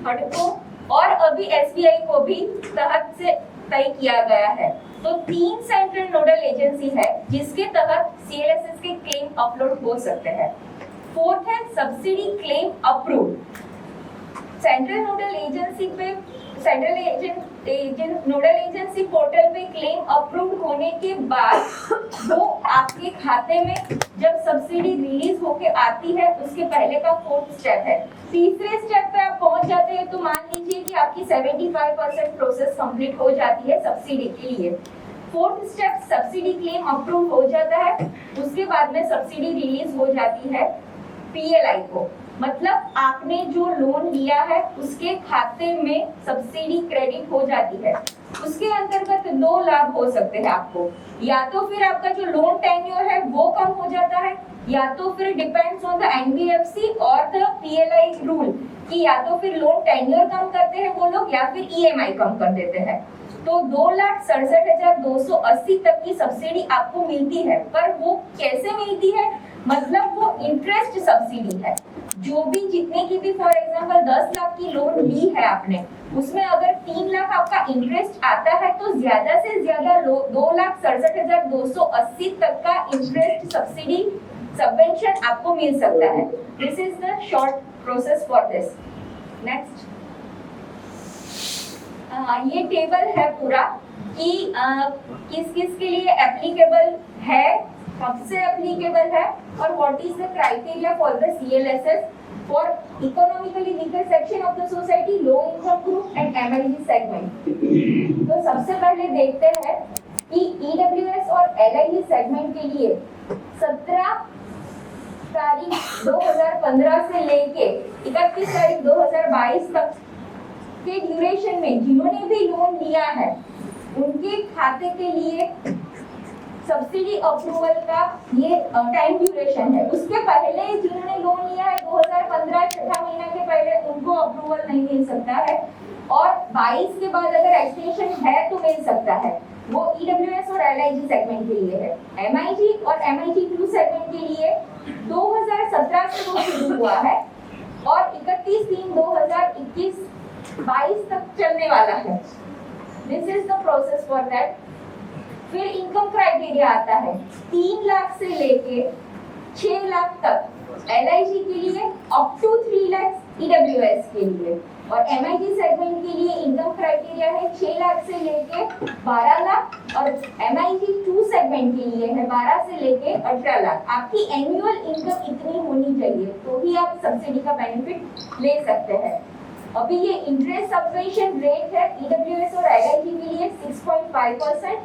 हडको और अभी SBI को भी तहत से तय किया गया है। तो 3 सेंट्रल नोडल एजेंसी है जिसके तहत CLSS के क्लेम अपलोड हो सकते हैं। फोर्थ है subsidy claim approve. Central nodal agency पे नोडल एजेंसी पोर्टल पे क्लेम अप्रूव होने के बाद वो आपके खाते में जब सब्सिडी रिलीज होके आती है उसके पहले का फोर्थ स्टेप है। तीसरे स्टेप पे आप पहुंच जाते हैं तो मान लीजिए कि आपकी 75% प्रोसेस कंप्लीट हो जाती है सब्सिडी के लिए। Fourth step subsidy claim approve हो जाता है, उसके बाद में सब्सिडी रिलीज हो जाती है PLI को, मतलब आपने जो लोन लिया है उसके खाते में सब्सिडी क्रेडिट हो जाती है। उसके अंतर्गत 2 लाभ हो सकते हैं आपको, या तो फिर आपका जो लोन टेन्योर है वो कम हो जाता है, या तो फिर डिपेंड्स ऑन द NBFC और द PLI रूल कि या तो फिर लोन टेन्योर कम करते हैं वो लोग या फिर EMI कम कर देते हैं। तो 2,67,280 तक की सब्सिडी आपको मिलती है, पर वो कैसे मिलती है, मतलब वो इंटरेस्ट सब्सिडी है। जो भी जितने की भी फॉर एग्जांपल 10 लाख की लोन ली है आपने, उसमें अगर 3 लाख आपका इंटरेस्ट आता है तो ज्यादा से ज्यादा 2,67,280 तक का इंटरेस्ट सब्सिडी सबवेंशन आपको मिल सकता है। This is the short process for this. Next, ये टेबल है पूरा कि किस किस के लिए एप्लीकेबल है, कब से एप्लीकेबल है, और what is the criteria for the CLSS for economically weaker section of the society, low income group and MIG segment. तो सबसे पहले देखते हैं कि EWS और LIG सेगमेंट के लिए 17 तारीख 2015 से लेके 31 तारीख 2022 तक के ड्यूरेशन में जिन्होंने भी लोन लिया है उनके खाते के लिए सब्सिडी अप्रूवल का ये टाइम ड्यूरेशन है। उसके पहले जिन्होंने लोन लिया है 2015 छठा महीना के पहले, उनको अप्रूवल नहीं मिल सकता है, और 22 के बाद अगर एक्सटेंशन है तो मिल सकता है। वो EWS और LIG सेगमेंट के लिए है। MIG और MIG2 सेगमेंट के लिए 2017 से वो शुरू हुआ है और 31/3/2021 22 तक चलने वाला है। This is the process for that. फिर इनकम क्राइटेरिया आता है 3 लाख से लेके 6 लाख तक LIG के लिए, अप टू 3 लाख EWS के लिए, और MIG सेगमेंट के लिए इनकम क्राइटेरिया है 6 लाख से लेके 12 लाख, और MIG2 सेगमेंट के लिए है 12 से लेके 18 लाख। आपकी एनुअल इनकम इतनी होनी चाहिए तो ही आप सब्सिडी का बेनिफिट ले सकते हैं। अभी ये इंटरेस्ट सबवेंशन रेट है EWS और LIG के लिए 6.5%,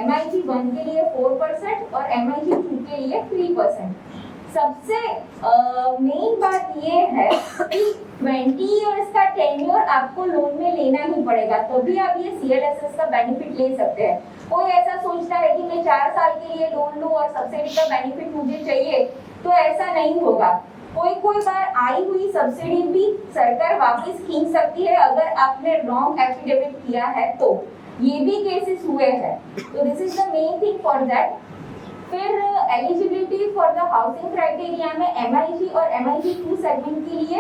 MIG1 के लिए 4% और MIG2 के लिए 3%। सबसे मेन बात ये है कि 20 इयर्स का टेन्योर आपको लोन में लेना ही पड़ेगा, तभी आप ये CLSS का बेनिफिट ले सकते हैं। कोई ऐसा सोचता है कि मैं 4 साल के लिए लोन लूं और सब्सिडी का बेनिफिट मुझे चाहिए, तो ऐसा नहीं होगा। कोई बार आई हुई सब्सिडी भी सरकार वापस खींच सकती है अगर आपने रॉन्ग एफिडेविट किया है तो। ये भी केसेस हुए हैं, तो this is the main thing for that. फिर eligibility for the housing criteria में MIG और MIG 2 सेगमेंट के लिए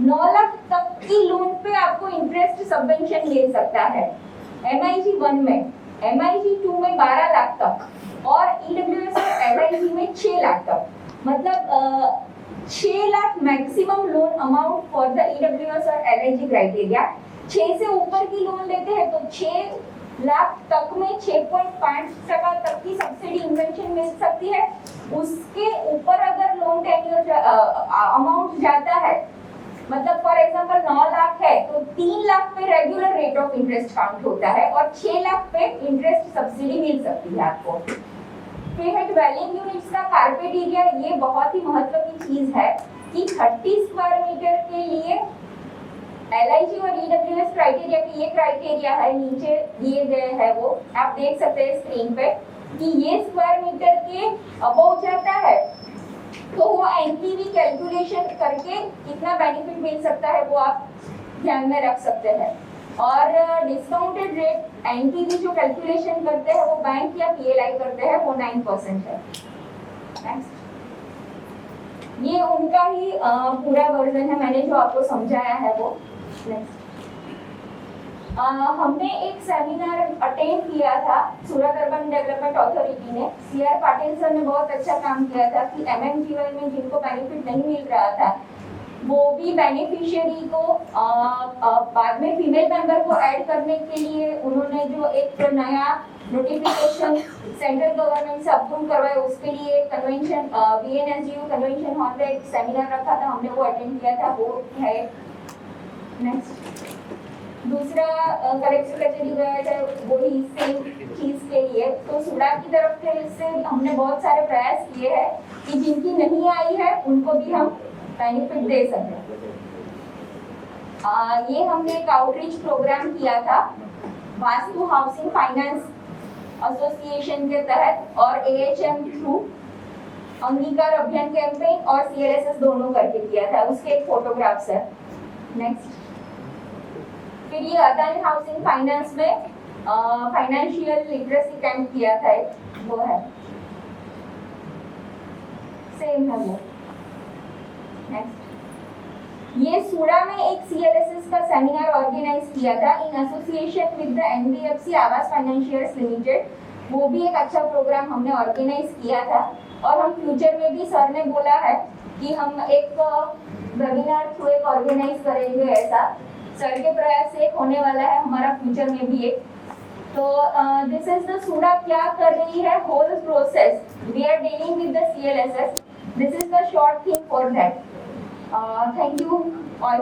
9 लाख तक की लोन पे आपको इंटरेस्ट सबवेंशन मिल सकता है MIG 1 में, MIG 2 में 12 लाख तक और EWS और LIG में 6 लाख तक। मतलब 6 lakh maximum loan amount for the EWS और LIG क्राइटेरिया। 6 से ऊपर की लोन लेते हैं तो 6 लाख तक में 6.5% तक की सब्सिडी इन्वेंशन मिल सकती है। उसके ऊपर अगर लोन टेन्योर अमाउंट जाता है, मतलब फॉर एग्जांपल 9 लाख है तो 3 लाख पे regular rate of interest count होता है और 6 लाख पे इंटरेस्ट सब्सिडी मिल सकती है आपको। फिर है ड्वेलिंग यूनिट्स का कारपेट एरिया। ये बहुत ही महत्व की चीज है कि 30 स्क्वायर मीटर के लिए LIG और EWS क्राइटेरिया की ये क्राइटेरिया है, नीचे दिए गए हैं वो आप देख सकते हैं स्क्रीन पे कि ये स्क्वायर मीटर के अबव जाता है तो वो NPV कैलकुलेशन करके कितना बेनिफिट मिल सकता है वो आप ध्यान में रख सकते हैं। और डिस्काउंटेड रेट NPV जो कैलकुलेशन करते हैं वो बैंक या PLI करते हैं, वो 9% है। नेक्स्ट, ये उनका ही पूरा वर्जन है, मैंने जो आपको समझाया है वो। नेक्स्ट, हमने एक सेमिनार अटेंड किया था सूरत अर्बन डेवलपमेंट अथॉरिटी ने। CR पाटिल सर ने बहुत अच्छा काम किया था कि MMGY में जिनको बेनिफिट नहीं मिल रहा था वो भी बेनिफिशियरी को बाद में फीमेल मेंबर को ऐड करने के लिए उन्होंने जो एक नया नोटिफिकेशन सेंट्रल गवर्नमेंट से अप्रूव करवाया, उसके लिए कन्वेंशन BNSGU कन्वेंशन हॉल में एक सेमिनार रखा था, हमने वो अटेंड किया था, वो है। नेक्स्ट, दूसरा कलेक्टर कचहरी गया था, वही सेम चीज के लिए। तो सुडा की तरफ से हमने बहुत सारे प्रयास किए हैं कि जिनकी नहीं आई है उनको भी हम बेनिफिट दे सकें। ये हमने एक आउटरीच प्रोग्राम किया था वास्तु हाउसिंग फाइनेंस एसोसिएशन के तहत और AHM थ्रू अंगीकार अभियान कैंपेन और CLSS दोनों करके किया था, उसके एक फोटोग्राफ्स है। नेक्स्ट, फिर ये अदानी हाउसिंग फाइनेंस में फाइनेंशियल लिटरेसी कैंप किया था, वो है, सेम है वो। नेक्स्ट, ये सूडा में एक CLSS का सेमिनार ऑर्गेनाइज किया था in association with the NBFC आवास फाइनेंशियर्स लिमिटेड। वो भी एक अच्छा प्रोग्राम हमने ऑर्गेनाइज किया था और हम फ्यूचर में भी सर ने बोला है कि हम एक वेबिनार थ्रू एक ऑर्गेनाइज करेंगे, ऐसा सर के प्रयास से एक होने वाला है हमारा फ्यूचर में भी एक। तो दिस इज द सूडा क्या कर रही है whole process, we are dealing with the CLSS, this is the short thing for that. Thank you all.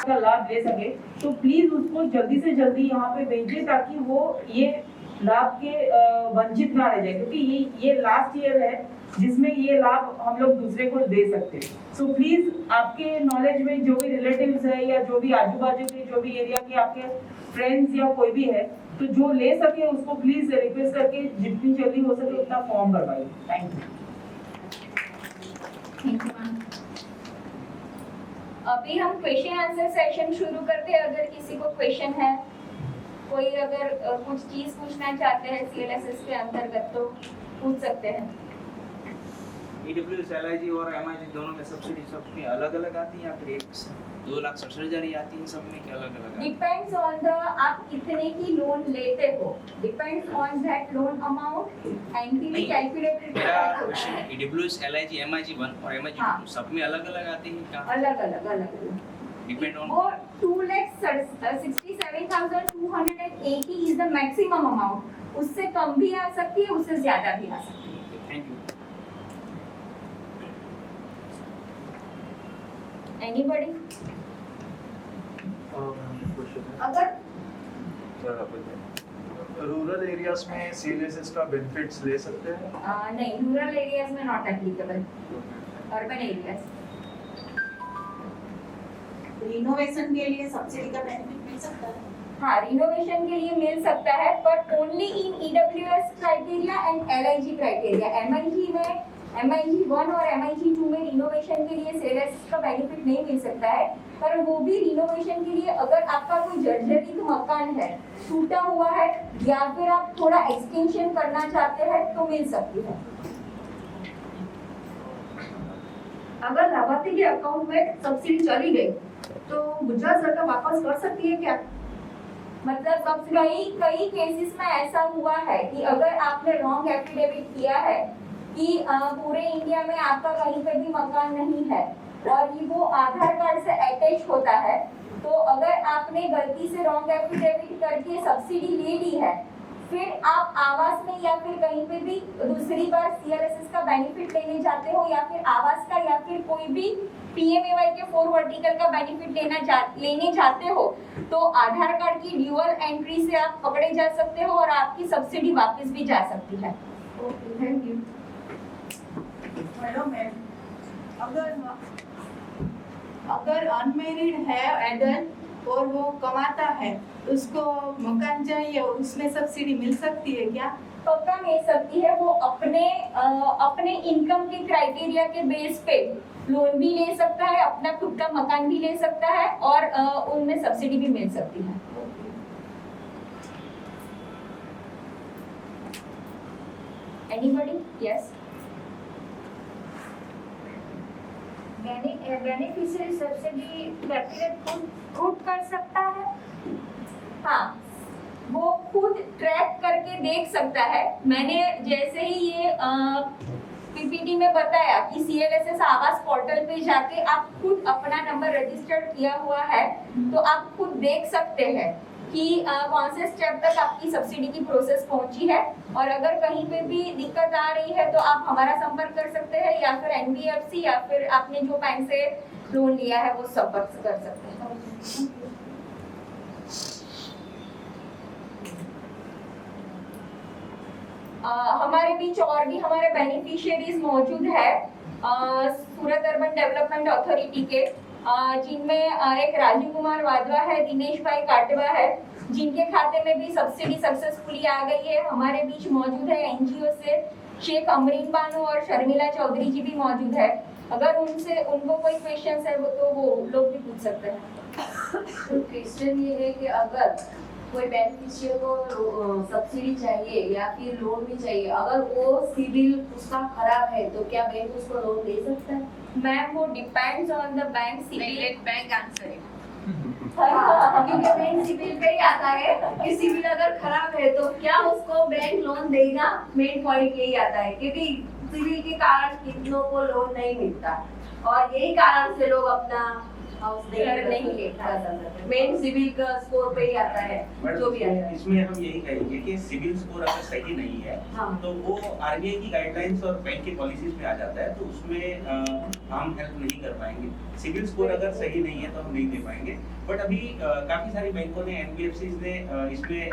का लाभ ले सके तो प्लीज उसको जल्दी से जल्दी यहाँ पे भेजिए ताकि वो ये लाभ के वंचित ना रह जाए, क्योंकि ये लास्ट ईयर है जिसमें ये लाभ हम लोग दूसरे को दे सकते हैं। सो प्लीज आपके नॉलेज में जो भी रिलेटिव्स है या जो भी आजू बाजू के जो भी एरिया के आपके फ्रेंड्स या कोई भी है तो जो ले सके उसको प्लीज रिक्वेस्ट करके जितनी जल्दी हो सके उतना फॉर्म भरवाइए। Thank you. अभी हम क्वेश्चन आंसर सेशन शुरू करते हैं। अगर किसी को क्वेश्चन है, कोई अगर कुछ चीज पूछना चाहते हैं CLSS के अंतर्गत तो पूछ सकते हैं। EWS LIG और MIG दोनों में सब्सिडी सबकी अलग अलग आती है या फिर 2,67,000 आती है, सब में क्या अलग अलग? डिपेंड्स ऑन द आप कितने की लोन लेते हो, depends on that loan amount NPV calculated. मेरा क्वेश्चन है EWS LIG MIG 1 और MIG 2 सब में अलग अलग आती है क्या? अलग अलग डिपेंड ऑन वो 2,67,280 इज द मैक्सिमम अमाउंट, उससे कम भी आ सकती है, उससे ज्यादा भी आ सकती है। Thank you. एनीबॉडी? अगर रूरल एरियाज में CLSS का बेनिफिट्स ले सकते हैं? नहीं, रूरल एरियाज में not applicable, urban areas. Renovation के लिए सब्सिडी का बेनिफिट मिल सकता है? हाँ, रिनोवेशन के लिए मिल सकता है, पर only in EWS criteria and LIG criteria. MIG 1 और MIG 2 में रिनोवेशन के लिए CLSS का बेनिफिट नहीं मिल सकता है, पर वो भी रिनोवेशन के लिए अगर आपका कोई जर्जरित मकान है, टूटा हुआ है, या फिर आप थोड़ा एक्सटेंशन करना चाहते हैं तो मिल सकती है। अगर लाभार्थी के अकाउंट में सब्सिडी चली गई तो गुजरात सरकार वापस कर सकती है क्या? मतलब कई केसेस में ऐसा हुआ है कि अगर आपने रॉन्ग एफिडेविट किया है कि पूरे इंडिया में आपका कहीं पे भी मकान नहीं है और ये वो आधार कार्ड से अटैच होता है, तो अगर आपने गलती से रॉन्ग एफिडेविट करके सब्सिडी ले ली है, फिर आप आवास में या फिर कहीं पे भी दूसरी बार CLSS का बेनिफिट लेने जाते हो, या फिर आवास का या फिर कोई भी PMAY के 4 वर्टिकल का बेनिफिट लेने जाते हो, तो आधार कार्ड की ड्यूअल एंट्री से आप पकड़े जा सकते हो और आपकी सब्सिडी वापस भी जा सकती है। Okay, thank you. मैडम, अगर अनमेरिड है एडल्ट और वो कमाता है, उसको मकान चाहिए और उसमें सब्सिडी मिल सकती है क्या? पक्का मिल सकती है। वो अपने इनकम के क्राइटेरिया के बेस पे लोन भी ले सकता है, अपना खुद का मकान भी ले सकता है और उनमें सब्सिडी भी मिल सकती है। Anybody? Yes. Beneficiary subsidy calculate खुद कर सकता है? हाँ, वो खुद ट्रैक करके देख सकता है। मैंने जैसे ही ये PPT में बताया कि CLSS आवास पोर्टल पे जाके आप खुद अपना नंबर रजिस्टर्ड किया हुआ है, तो आप खुद देख सकते हैं कि कौन से स्टेप तक आपकी सब्सिडी की प्रोसेस पहुंची है, और अगर कहीं पे भी दिक्कत आ रही है तो आप हमारा संपर्क कर सकते हैं, या फिर NBFC या फिर आपने जो बैंक से लोन लिया है वो संपर्क कर सकते हैं। हमारे बीच और भी हमारे बेनिफिशियरीज मौजूद है सूरत अर्बन डेवलपमेंट अथॉरिटी के, जिनमें एक राजीव कुमार वाधवा है, दिनेश भाई काटवा है, जिनके खाते में भी सब्सिडी सक्सेसफुली आ गई है। हमारे बीच मौजूद है NGO से शेख अमरीन बानो और शर्मिला चौधरी जी भी मौजूद है। अगर उनको कोई क्वेश्चन है वो लोग भी पूछ सकते हैं। तो क्वेश्चन ये है कि अगर कोई बेनिफिशियल को सब्सिडी चाहिए या फिर लोन भी चाहिए, अगर वो सिविल उसका खराब है तो क्या बैंक उसको लोन दे सकता है? मैम, वो depends on the bank civil. Bank answer है क्योंकि बैंक सिविल पे ही आता है कि सिविल अगर खराब है तो क्या उसको बैंक लोन देगा, मेन पॉइंट यही आता है, क्योंकि सिविल के कारण कितनों को लोन नहीं मिलता और यही कारण से लोग अपना हाउस नहीं लेता। मेन सिविल का स्कोर पे ही आता है जो भी आता है। इसमें हम यही कहेंगे कि सिविल स्कोर अगर सही नहीं है तो वो RBI की गाइडलाइंस और बैंक की पॉलिसीज में आ जाता है, तो उसमें हम हेल्प नहीं कर पाएंगे। सिविल स्कोर अगर सही नहीं है तो हम नहीं दे पाएंगे। बट अभी काफी सारी बैंकों ने, NBFCs ने इसमें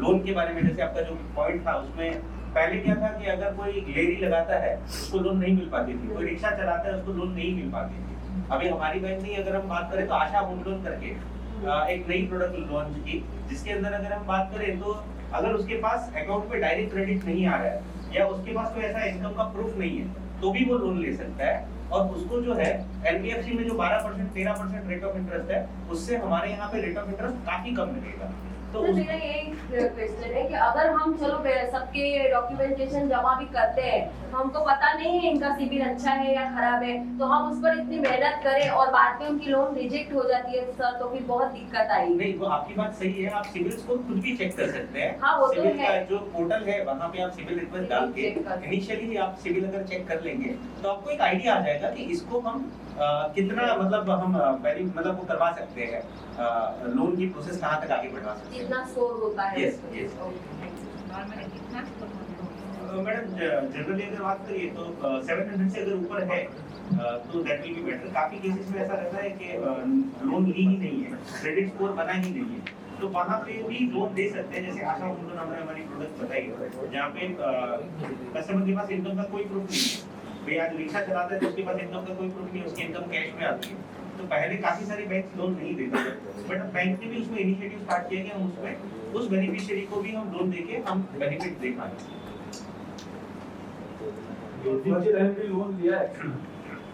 लोन के बारे में, जैसे आपका जो पॉइंट था उसमें पहले क्या था कि अगर कोई लेरी लगाता है उसको लोन नहीं मिल पाती थी, कोई रिक्शा चलाता है उसको लोन नहीं मिल पाती थी। अभी हमारी बैंक में अगर हम बात करें तो आशा होम लोन करके एक नई प्रोडक्ट लॉन्च की, जिसके अंदर अगर हम बात करें तो अगर उसके पास अकाउंट पे डायरेक्ट क्रेडिट नहीं आ रहा है या उसके पास कोई ऐसा इनकम का प्रूफ नहीं है तो भी वो लोन ले सकता है। और उसको जो है NBFC में जो 12% 13% रेट ऑफ इंटरेस्ट है, उससे हमारे यहाँ पे रेट ऑफ इंटरेस्ट काफी कम लगेगा। तो मेरा ये क्वेश्चन है कि अगर हम चलो सबके डॉक्यूमेंटेशन जमा भी करते हैं, हमको पता नहीं है इनका सिविल अच्छा है या खराब है, तो हम उस पर इतनी मेहनत करें और बाद में उनकी लोन रिजेक्ट हो जाती है सर, तो फिर बहुत दिक्कत आएगी। नहीं, वो आपकी बात सही है, आप सिविल स्कोर खुद भी चेक कर सकते हैं। हाँ, वो तो सिविल है। का जो पोर्टल है वहाँ पे आप सिविल रिक्वेस्ट डाल के इनिशियली आप सिविल अगर चेक कर लेंगे तो आपको एक आइडिया आ जाएगा कि इसको हम कितना मतलब हम मतलब वो करवा सकते हैं, लोन की प्रोसेस कहाँ तक आगे बढ़ा सकते हैं, कितना स्कोर होता है। Yes yes. नॉर्मली कितना स्कोर होता है? मैडम, जनरली अगर बात करिए तो 700 से अगर ऊपर है तो दैट विल बी बेटर। काफी केसेस में ऐसा रहता है कि लोन ली ही नहीं है, क्रेडिट स्कोर बना ही नहीं है, तो वहाँ पे भी लोन दे सकते हैं। जैसे आशा होम लोन हमने हमारी प्रोडक्ट बताई, जहाँ पे कस्टमर के पास इनकम का कोई प्रूफ नहीं है, भाई आज रिक्शा चलाता है तो उसके पास इनकम का कोई प्रूफ नहीं है, उसकी इनकम कैश में आती है। तो पहले काफी सारी बैंक लोन नहीं देते थे, बट बैंक ने भी उसमें इनिशिएटिव स्टार्ट किया कि हम उसमें उस बेनिफिशियरी को भी हम लोन देके हम बेनिफिट दे पाएंगे। भी लोन लिया है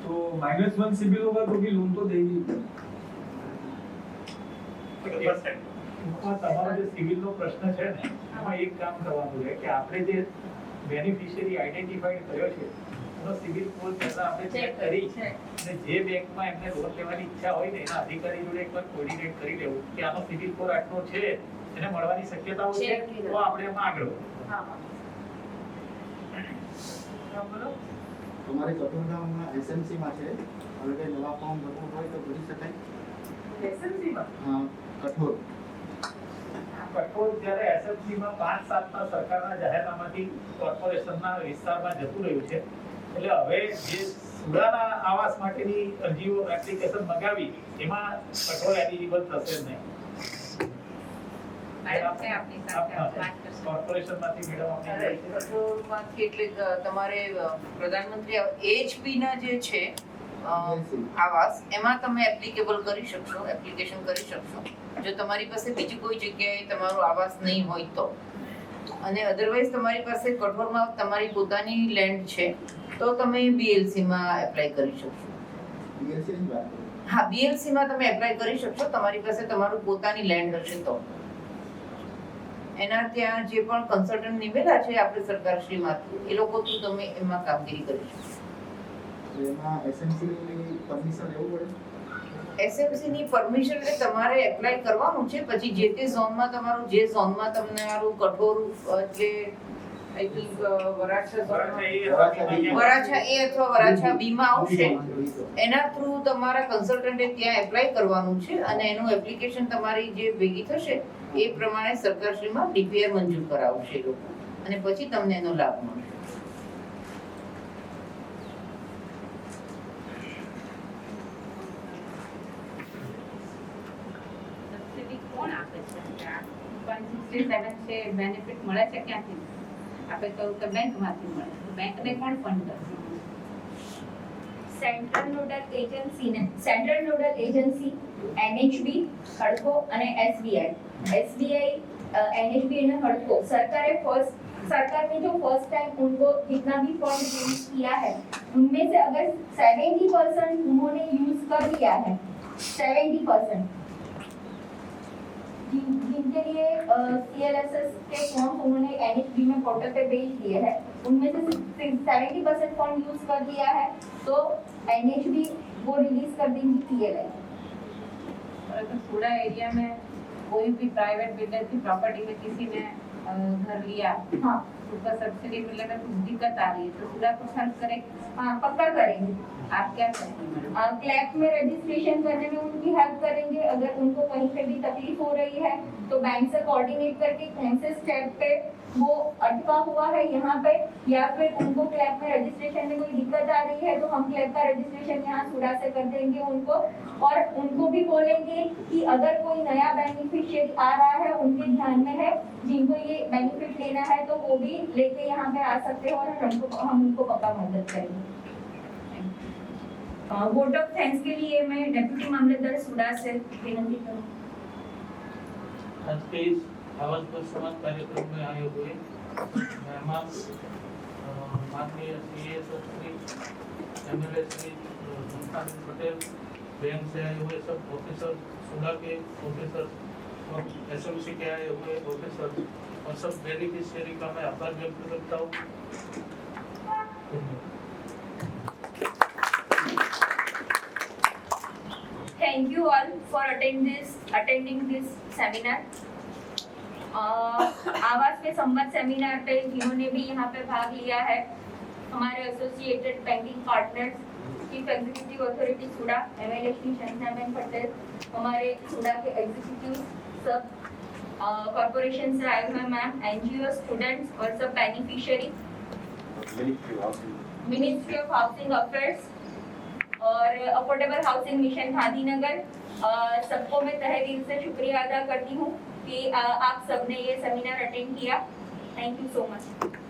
तो -1 सिबिल होगा तो भी लोन तो देगी। તમારો જે સિવિલનો પ્રશ્ન છે ને એમાં એક કામ કરવાનું છે કે આપણે જે બેનિફિશિયરી આઈડેન્ટિફાઈડ કર્યો છે એનો સિવિલ સ્કોર પહેલા આપણે ચેક કરી છે અને જે બેંકમાં એમને લોન લેવાની ઈચ્છા હોય ને એના અધિકારી જોડે એકવાર કોર્ડિનેટ કરી લેવું કે આનો સિવિલ સ્કોર આટલો છે એને મળવાની શક્યતાઓ છે તો આપણે એમાં આગળ તમારે કઠોરગામમાં એસએમસી માં છે, હવે કઈ નવા ફોર્મ ભરવું હોય તો ભરી શકાય। એસએમસી માં હા, કઠોર જ્યારે એસએમસી માં 5-7 સરકારના જાહેરનામાથી કોર્પોરેશનના વિસ્તારમાં જતું રહ્યું છે, એટલે હવે જે સુડાના આવાસ માટેની અરજીઓ એપ્લિકેશન મંગાવી એમાં કઠોર એલિજિબલ થશે જ નહીં। કોર્પોરેશનમાંથી મેડમ કઠોરમાંથી એટલે તમારે પ્રધાનમંત્રી એચપી ના જે છે આવાસ એમાં તમે એપ્લિકેબલ કરી શકશો, એપ્લિકેશન કરી શકશો જો તમારી પાસે બીજી કોઈ જગ્યાએ તમારો આવાસ નહીં હોય તો। અને અધરવાઇઝ તમારી પાસે કઠોરમાં તમારી પોતાની લેન્ડ છે તો તમે બીએલસી માં એપ્લાય કરી શકશો। બીએલસી ની વાત કરો? હા, બીએલસી માં તમે એપ્લાય કરી શકશો, તમારી પાસે તમારું પોતાની લેન્ડ હશે તો। એના ત્યાં જે પણ કન્સલ્ટન્ટ નિમેલા છે આપણે સરકારશ્રીમાંથી એ લોકો થી તમે એમાં કામગીરી કરી શકશો। એમાં એસએમસી ની પરમિશન લેવું પડે? એસએમસી ની પરમિશન એટલે તમારે એપ્લાય કરવાનું છે, પછી જે તે ઝોનમાં તમારું જે ઝોનમાં તમને આરું કઠોર એટલે આઈ થિંક વરાછા એ અથવા વરાછા બી માં આવશે, એના થ્રુ તમારા કન્સલ્ટન્ટે ત્યાં એપ્લાય કરવાનું છે અને એનું એપ્લિકેશન તમારી જે ભેગી થશે એ પ્રમાણે સરકારશ્રીમાં ડીપીઆર મંજૂર કરાવશે લોકો અને પછી તમને એનો લાભ મળશે। કોણ આપે છે? 167 છે બેનિફિટ મળે છે ક્યાંથી? આપણે કહું કે બેંકમાંથી મળે, બેંકને કોણ ફંડ કરશે? સેન્ટ્રલ નોડલ એજન્સી એનએચબી, હડકો અને एसबीआई एनएचबी ने हड़को सरकार ने जो फर्स्ट टाइम उनको जितना भी फंड यूज किया है उनमें से अगर 70% उन्होंने यूज कर लिया है, 70% जिनके लिए सीएलएसएस के फॉर्म उन्होंने एनएचबी में पोर्टल पे भेज दिए हैं, उनमें से 70% फंड यूज कर दिया है तो एनएचबी वो रिलीज कर देंगी पीएलआई। अगर पूरा एरिया में कोई भी प्राइवेट बिल्डर की प्रॉपर्टी में किसी ने घर लिया, हाँ, उसका सब्सिडी मिलने में कुछ दिक्कत आ रही है तो पूरा कुछ हेल्प करेंगे? हाँ, पक्का करेंगे। आप क्या करेंगे? क्लैप में रजिस्ट्रेशन करने में उनकी हेल्प करेंगे। अगर उनको कहीं पे भी तकलीफ हो रही है तो बैंक से कोऑर्डिनेट करके कौन से स्टेप पे वो अटका हुआ है यहाँ पे, या फिर उनको क्लैप में रजिस्ट्रेशन में कोई दिक्कत आ रही है तो हम क्लैप का रजिस्ट्रेशन यहाँ सुडा से कर देंगे उनको, और उनको भी बोलेंगे कि अगर कोई नया बेनिफिशियरी आ रहा है उनके ध्यान में है जिनको ये बेनिफिट लेना है तो वो भी लेके यहाँ पे आ सकते हो और हम उनको पक्का मदद करेंगे। वोट ऑफ थैंक्स के लिए मैं डेप्यूटी मामलेदार सुडा से विनती करूँ। आज के इस आवाज पर समाज कार्यक्रम में आए हुए मेहमान माननीय CS Shri MLA Shri Multan Patel, bank से आए हुए सब ऑफिसर, सुडा के ऑफिसर और एसएमसी के आए हुए ऑफिसर और सब बेनिफिशियरी का मैं आभार व्यक्त करता हूँ। Thank you all for attending this seminar. आवास के संबंध सेमिनार पे जिन्होंने भी यहाँ पे भाग लिया है, हमारे associated banking partners, chief executive authority SUDA MLA Shri Shantaben Patel, हमारे सुडा के एग्जीक्यूटिव सब, कॉर्पोरेशन से आए हुए मैम, एनजीओ, स्टूडेंट्स और सब beneficiary, ministry of housing affairs और अफोर्डेबल हाउसिंग मिशन गांधीनगर, सबको मैं तहे दिल से शुक्रिया अदा करती हूँ। कि आप सबने ये सेमिनार अटेंड किया। Thank you so much.